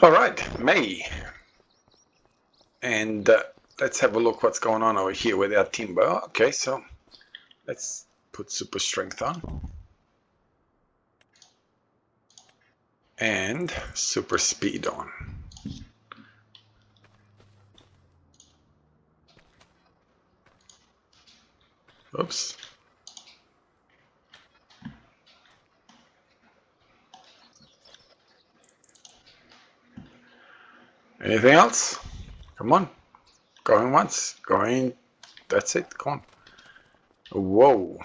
All right, May. And let's have a look what's going on over here with our timber. Okay, so let's put super strength on. And super speed on. Oops. Anything else? Come on. Going once. Going. That's it. Come on. Whoa.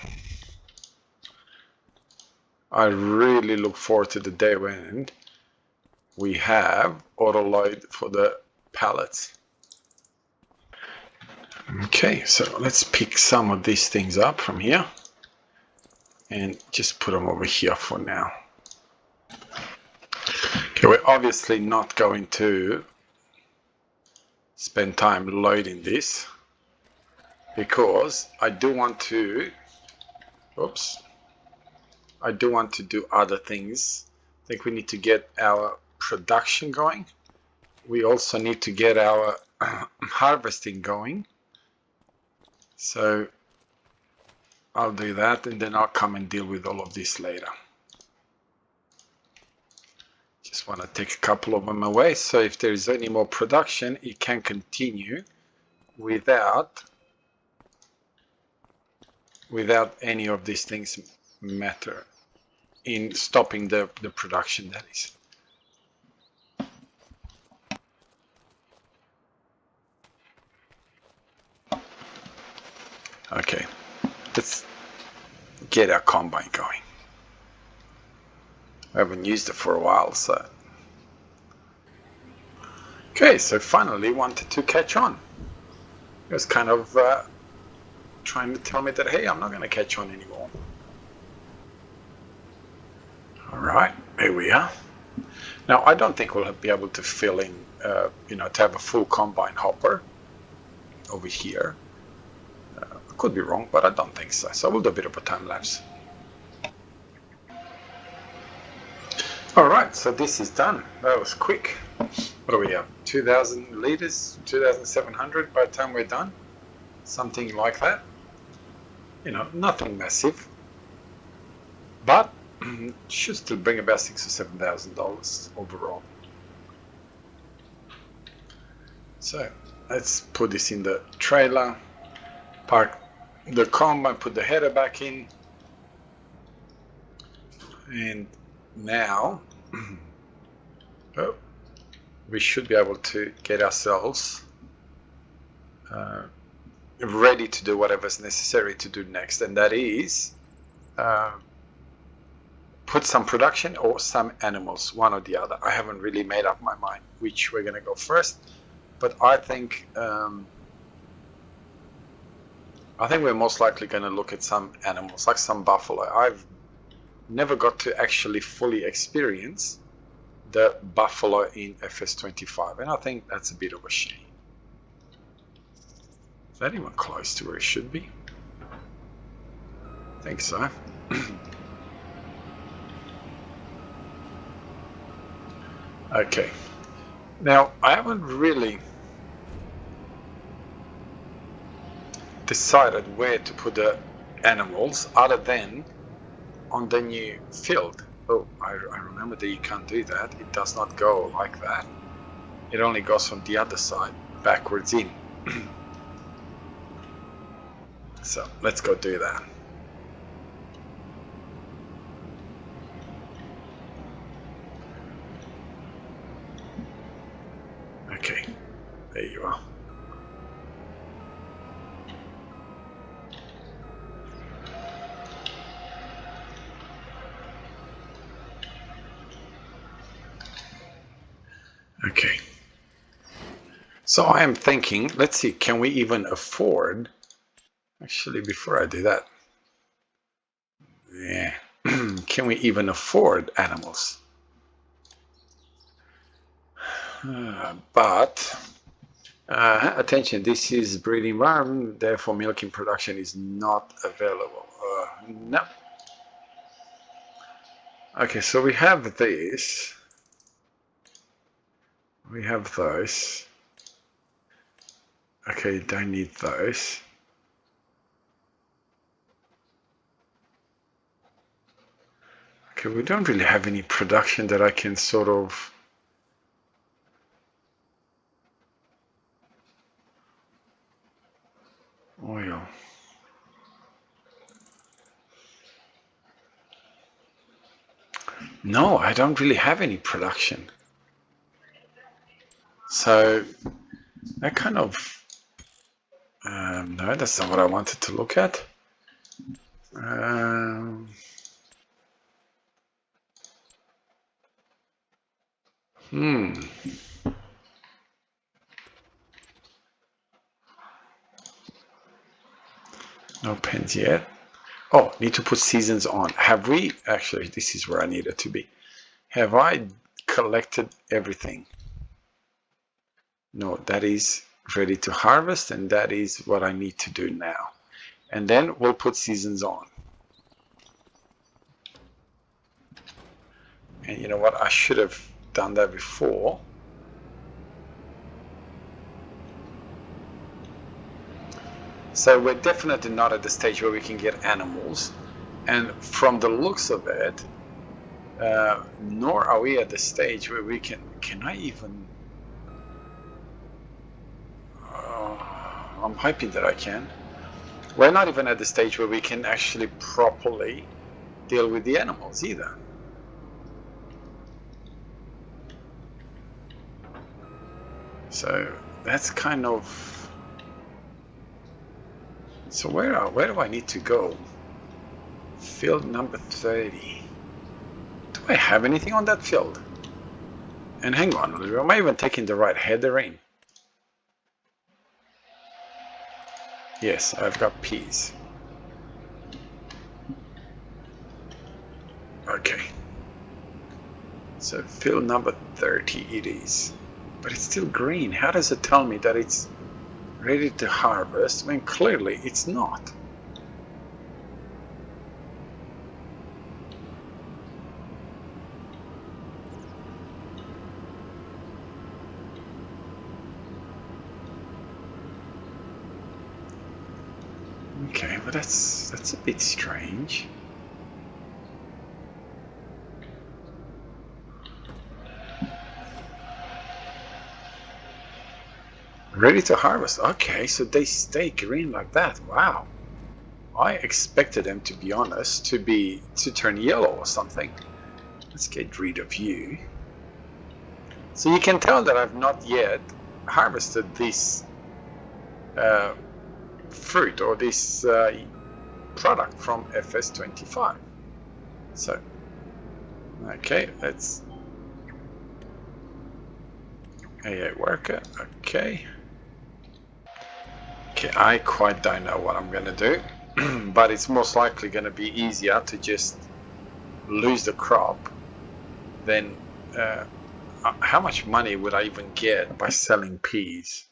I really look forward to the day when we have auto load for the pallets. Okay, so let's pick some of these things up from here and just put them over here for now. Okay, we're obviously not going to spend time loading this because I do want to, oops, I do want to do other things. I think we need to get our production going. We also need to get our harvesting going. So I'll do that and then I'll come and deal with all of this later. Just want to take a couple of them away so if there is any more production it can continue without any of these things matter in stopping the production, that is. Okay, let's get our combine going. I haven't used it for a while, so. Okay, so finally wanted to catch on. It was kind of trying to tell me that, hey, I'm not going to catch on anymore. All right, here we are. Now, I don't think we'll be able to fill in, to have a full combine hopper over here. I could be wrong, but I don't think so. So we'll do a bit of a time lapse. All right, so this is done. That was quick. What do we have? 2,000 liters, 2,700 by the time we're done. Something like that. Nothing massive, but should still bring about $6,000 or $7,000 overall. So let's put this in the trailer, park the combine, put the header back in, and now we should be able to get ourselves ready to do whatever's necessary to do next, and that is put some production or some animals, one or the other. I haven't really made up my mind which we're going to go first, but I think we're most likely going to look at some animals, like some buffalo. I've never got to actually fully experience the buffalo in FS25, and I think that's a bit of a shame. Is that even close to where it should be? I think so. Okay. Now, I haven't really decided where to put the animals other than on the new field. Oh, I remember that you can't do that. It does not go like that. It only goes from the other side, backwards in. So let's go do that. Okay, there you are. Okay. So I am thinking, let's see, can we even afford, actually before I do that, yeah, can we even afford animals? But attention, this is breeding environment, therefore milking production is not available. No. Okay, so we have this. We have those. Okay, don't need those. Okay, we don't really have any production that I can sort of... Oil. No, I don't really have any production. So that kind of... no, that's not what I wanted to look at. No pens yet. Oh, need to put seasons on. Have we? Actually, this is where I need it to be. Have I collected everything? No, that is ready to harvest, and that is what I need to do now. And then we'll put seasons on. And you know what? I should have done that before. So we're definitely not at the stage where we can get animals. And from the looks of it, nor are we at the stage where we can I even... I'm hoping that I can. We're not even at the stage where we can actually properly deal with the animals either. So that's kind of... So where do I need to go? Field number 30. Do I have anything on that field? And hang on, am I even taking the right header in? Yes, I've got peas. Okay. So field number 30 it is. But it's still green. How does it tell me that it's ready to harvest when clearly it's not? Okay, but that's a bit strange. Ready to harvest. Okay, so they stay green like that. Wow. I expected them, to be honest, to turn yellow or something. Let's get rid of you. So you can tell that I've not yet harvested this fruit or this product from FS25. So, okay, let's... AA worker, okay. Okay, I quite don't know what I'm going to do, but it's most likely going to be easier to just lose the crop than... how much money would I even get by selling peas?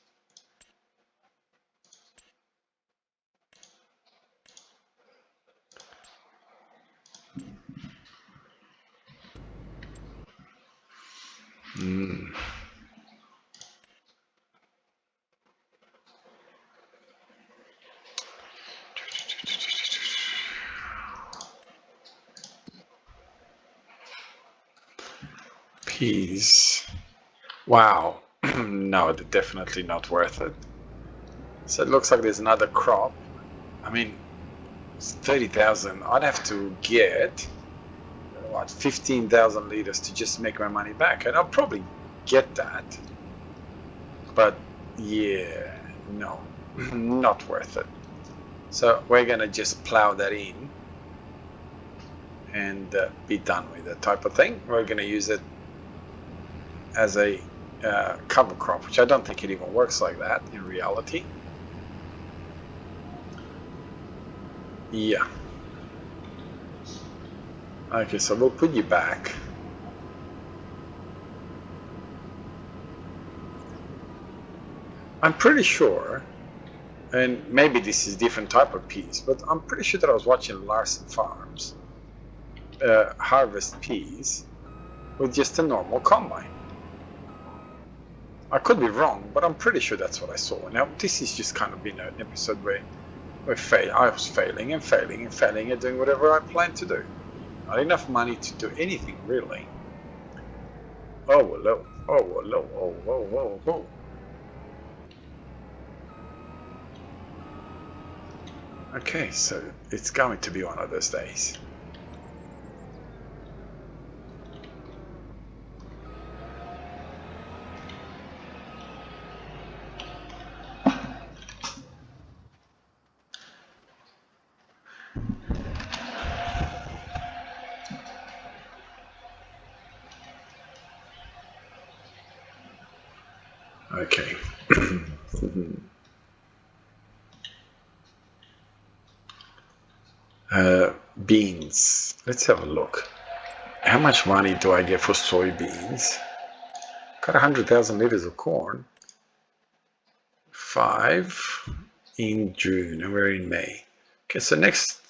Peas. Wow. No, definitely not worth it. So it looks like there's another crop. I mean, it's 30,000. I'd have to get, what, 15,000 liters to just make my money back. And I'll probably get that. But yeah, no, not worth it. So we're going to just plow that in and be done with it type of thing. We're going to use it as a cover crop, which I don't think it even works like that in reality. Yeah. Okay, so we'll put you back. I'm pretty sure, and maybe this is different type of peas, but I'm pretty sure that I was watching Larson Farms harvest peas with just a normal combine. I could be wrong, but I'm pretty sure that's what I saw. Now, this has just kind of been an episode where I was failing and failing and failing at doing whatever I planned to do. Not enough money to do anything, really. Oh, hello. Oh, hello. Oh, whoa, whoa, whoa. Okay, so it's going to be one of those days. Okay. Beans. Let's have a look. How much money do I get for soybeans? Got 100,000 liters of corn. 5 in June, and we're in May. Okay, so next.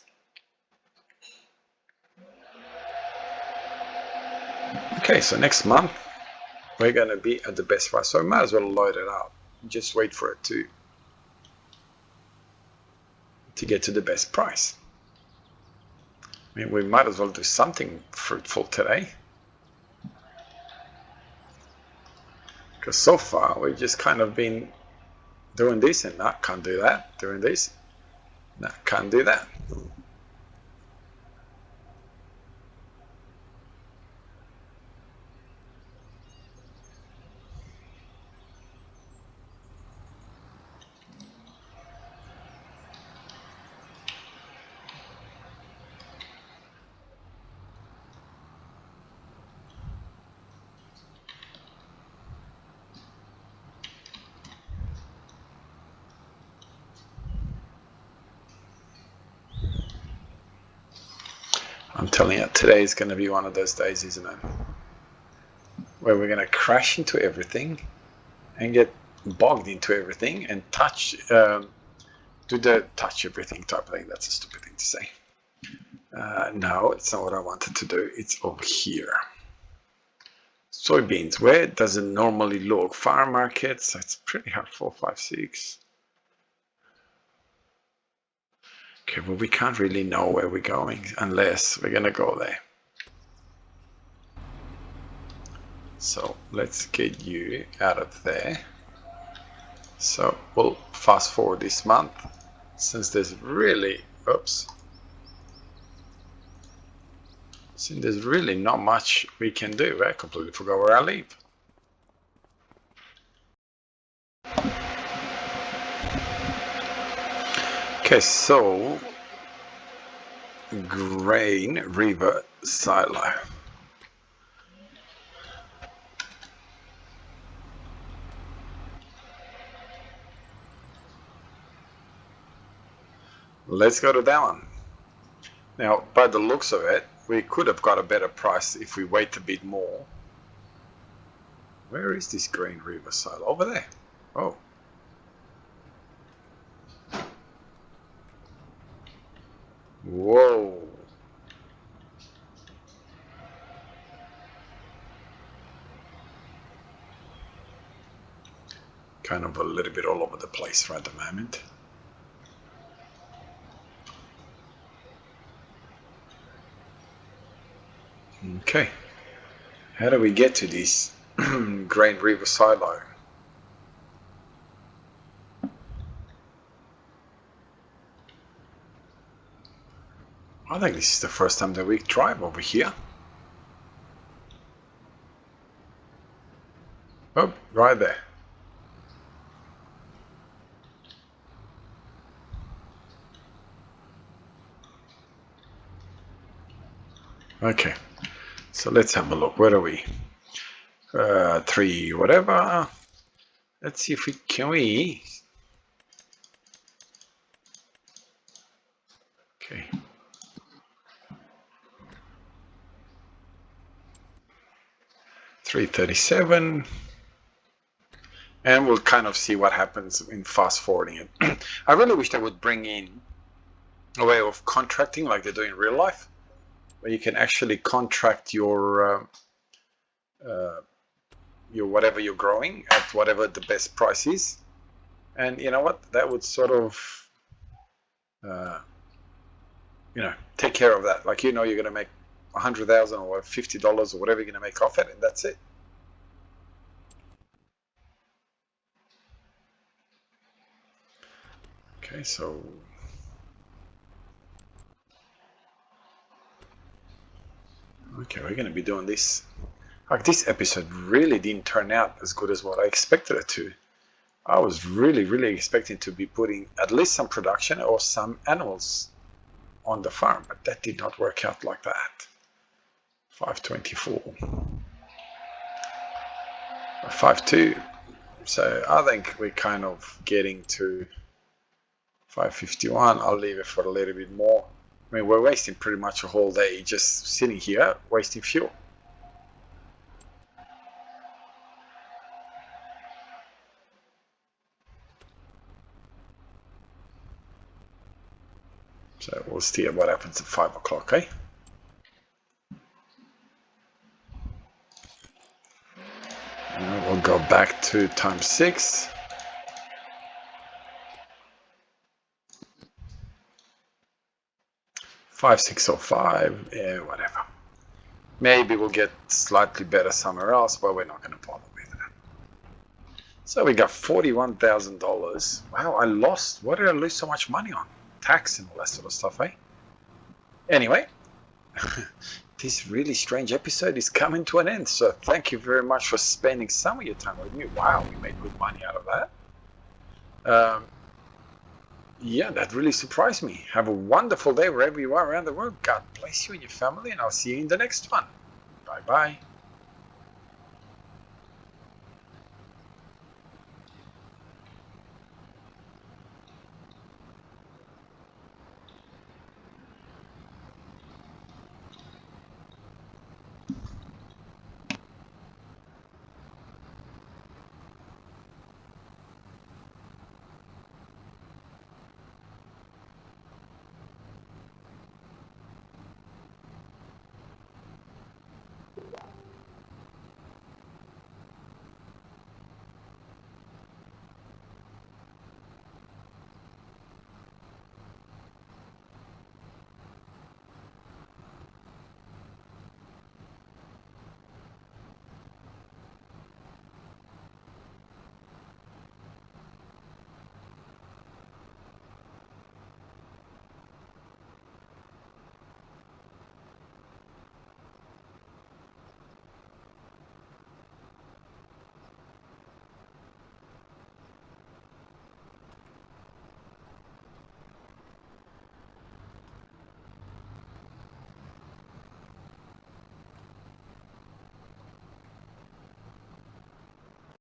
Okay, so next month we're going to be at the best price. So I might as well load it up. Just wait for it to get to the best price. I mean, we might as well do something fruitful today. Because so far we've just kind of been doing this and that, can't do that. Doing this, no, can't do that. I'm telling you, today is going to be one of those days, isn't it? Where we're going to crash into everything and get bogged into everything and do the touch everything type of thing. That's a stupid thing to say. No, it's not what I wanted to do. It's over here. Soybeans, where does it normally look? Farm markets, it's pretty hard. 4, 5, 6. Okay, well, we can't really know where we're going unless we're going to go there. So let's get you out of there. So we'll fast forward this month since there's really, since there's really not much we can do. I completely forgot where I live. Okay, so Grain River Silo. Let's go to that one. Now, by the looks of it, we could have got a better price if we wait a bit more. Where is this Grain River Silo? Over there. Oh. Whoa. Kind of a little bit all over the place right at the moment. Okay. How do we get to this Grain River Silo? I think this is the first time that we drive over here. Oh, right there. Okay, so let's have a look. Where are we? 3, whatever. Let's see if we can we. Okay. $3.37. And we'll kind of see what happens in fast forwarding it. I really wish they would bring in a way of contracting like they do in real life, where you can actually contract your your whatever you're growing at whatever the best price is. And you know what? That would sort of, take care of that. Like, you're going to make 100,000 or $50 or whatever you're going to make off it, and that's it. Okay, so we're going to be doing this. Like, this episode really didn't turn out as good as what I expected it to. I was really, really expecting to be putting at least some production or some animals on the farm, but that did not work out like that. 524. 5.2. So I think we're kind of getting to 5.51. I'll leave it for a little bit more. I mean, we're wasting pretty much a whole day just sitting here wasting fuel. So we'll see what happens at 5 o'clock, eh? And we'll go back to times 6. Five, 605, yeah, whatever. Maybe we'll get slightly better somewhere else, but we're not going to bother with that. So we got $41,000. Wow, I lost. What did I lose so much money on? Tax and all that sort of stuff, eh? Anyway, this really strange episode is coming to an end. So thank you very much for spending some of your time with me. Wow, we made good money out of that. Yeah, that really surprised me. Have a wonderful day wherever you are around the world. God bless you and your family, and I'll see you in the next one. Bye-bye.